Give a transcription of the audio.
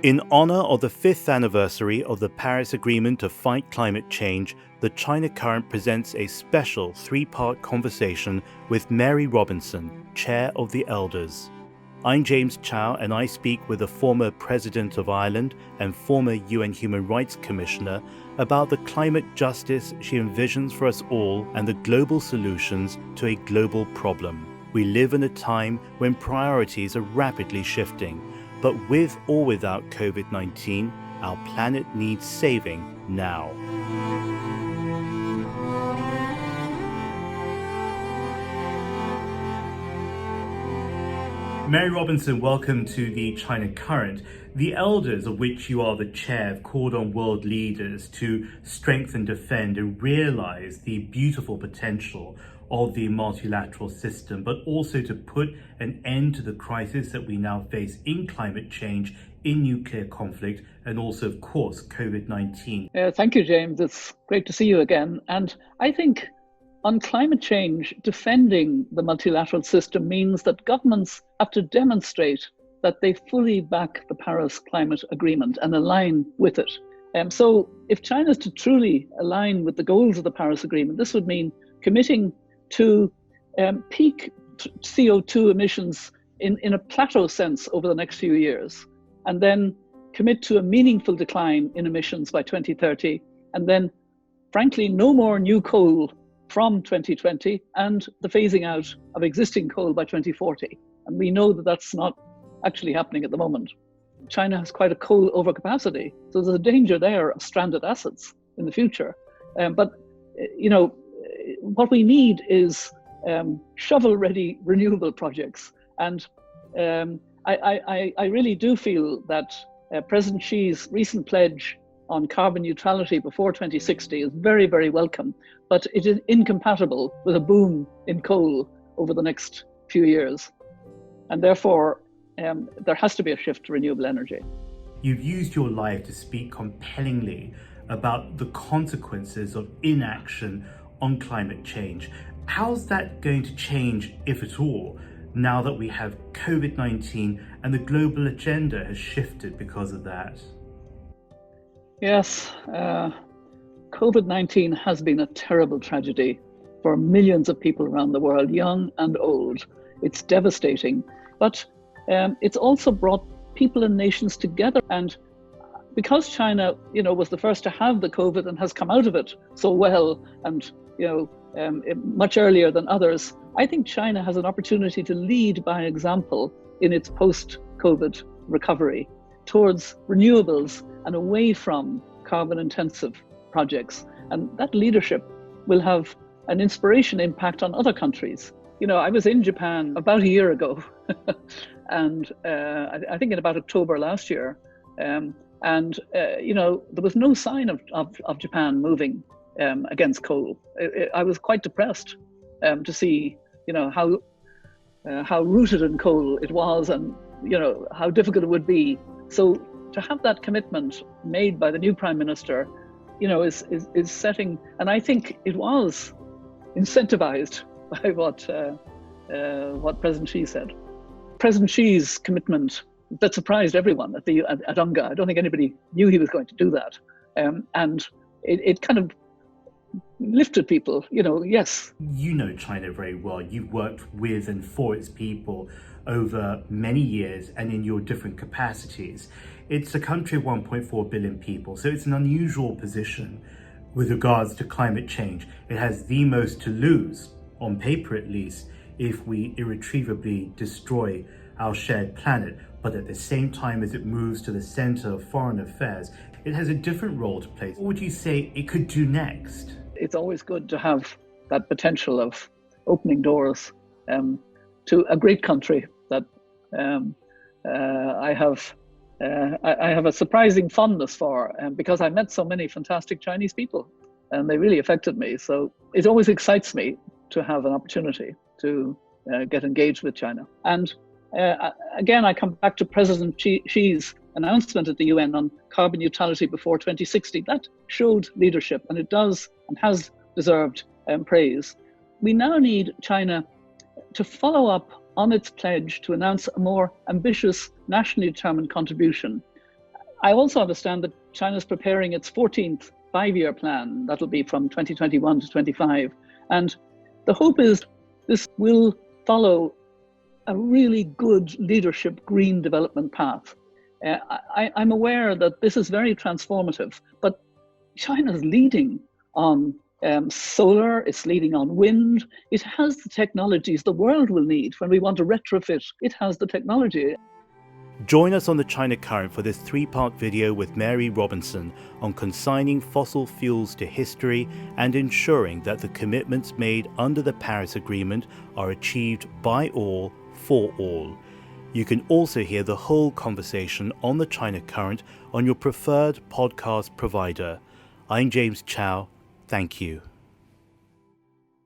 In honor of the 5th anniversary of the Paris Agreement to fight climate change, the China Current presents a special 3-part conversation with Mary Robinson, Chair of the Elders. I'm James Chow, and I speak with the former President of Ireland and former UN Human Rights Commissioner about the climate justice she envisions for us all and the global solutions to a global problem. We live in a time when priorities are rapidly shifting, but with or without COVID-19, our planet needs saving now. Mary Robinson, welcome to the China Current. The Elders, of which you are the chair, have called on world leaders to strengthen, defend, and realize the beautiful potential of the multilateral system, but also to put an end to the crisis that we now face in climate change, in nuclear conflict, and also, of course, COVID-19. Thank you, James. It's great to see you again. And I think on climate change, defending the multilateral system means that governments have to demonstrate that they fully back the Paris Climate Agreement and align with it. So if China is to truly align with the goals of the Paris Agreement, this would mean committing to peak CO2 emissions in a plateau sense over the next few years, and then commit to a meaningful decline in emissions by 2030, and then, frankly, no more new coal from 2020 and the phasing out of existing coal by 2040. And we know that that's not actually happening at the moment. China has quite a coal overcapacity, so there's a danger there of stranded assets in the future. But what we need is shovel-ready renewable projects. And I really do feel that President Xi's recent pledge on carbon neutrality before 2060 is very, very welcome, but it is incompatible with a boom in coal over the next few years. And therefore, there has to be a shift to renewable energy. You've used your life to speak compellingly about the consequences of inaction on climate change. How's that going to change, if at all, now that we have COVID-19 and the global agenda has shifted because of that? Yes, COVID-19 has been a terrible tragedy for millions of people around the world, young and old. It's devastating, but it's also brought people and nations together. And because China, was the first to have the COVID and has come out of it so well, and much earlier than others, I think China has an opportunity to lead by example in its post-COVID recovery towards renewables and away from carbon-intensive projects. And that leadership will have an inspiration impact on other countries. I was in Japan about a year ago, and I think in about October last year, and there was no sign of Japan moving against coal. I was quite depressed to see, how rooted in coal it was, and how difficult it would be. So to have that commitment made by the new Prime Minister, is setting, and I think it was incentivized by what President Xi said. President Xi's commitment that surprised everyone at UNGA. I don't think anybody knew he was going to do that, and it kind of lifted people. Yes. You know China very well. You've worked with and for its people over many years and in your different capacities. It's a country of 1.4 billion people, so it's an unusual position with regards to climate change. It has the most to lose, on paper at least, if we irretrievably destroy our shared planet. But at the same time as it moves to the center of foreign affairs, it has a different role to play. What would you say it could do next? It's always good to have that potential of opening doors to a great country that I have a surprising fondness for, because I met so many fantastic Chinese people, and they really affected me. So it always excites me to have an opportunity to get engaged with China. And again, I come back to President Xi's announcement at the UN on carbon neutrality before 2060. That showed leadership, and it does and has deserved praise. We now need China to follow up on its pledge to announce a more ambitious nationally determined contribution I also understand that China's preparing its 14th five-year plan. That'll be from 2021 to 25. And the hope is this will follow a really good leadership green development path. I'm aware that this is very transformative, but China's leading on solar, it's leading on wind. It has the technologies the world will need when we want to retrofit. It has the technology. Join us on the China Current for this three-part video with Mary Robinson on consigning fossil fuels to history and ensuring that the commitments made under the Paris Agreement are achieved by all, for all. You can also hear the whole conversation on the China Current on your preferred podcast provider. I'm James Chow. Thank you.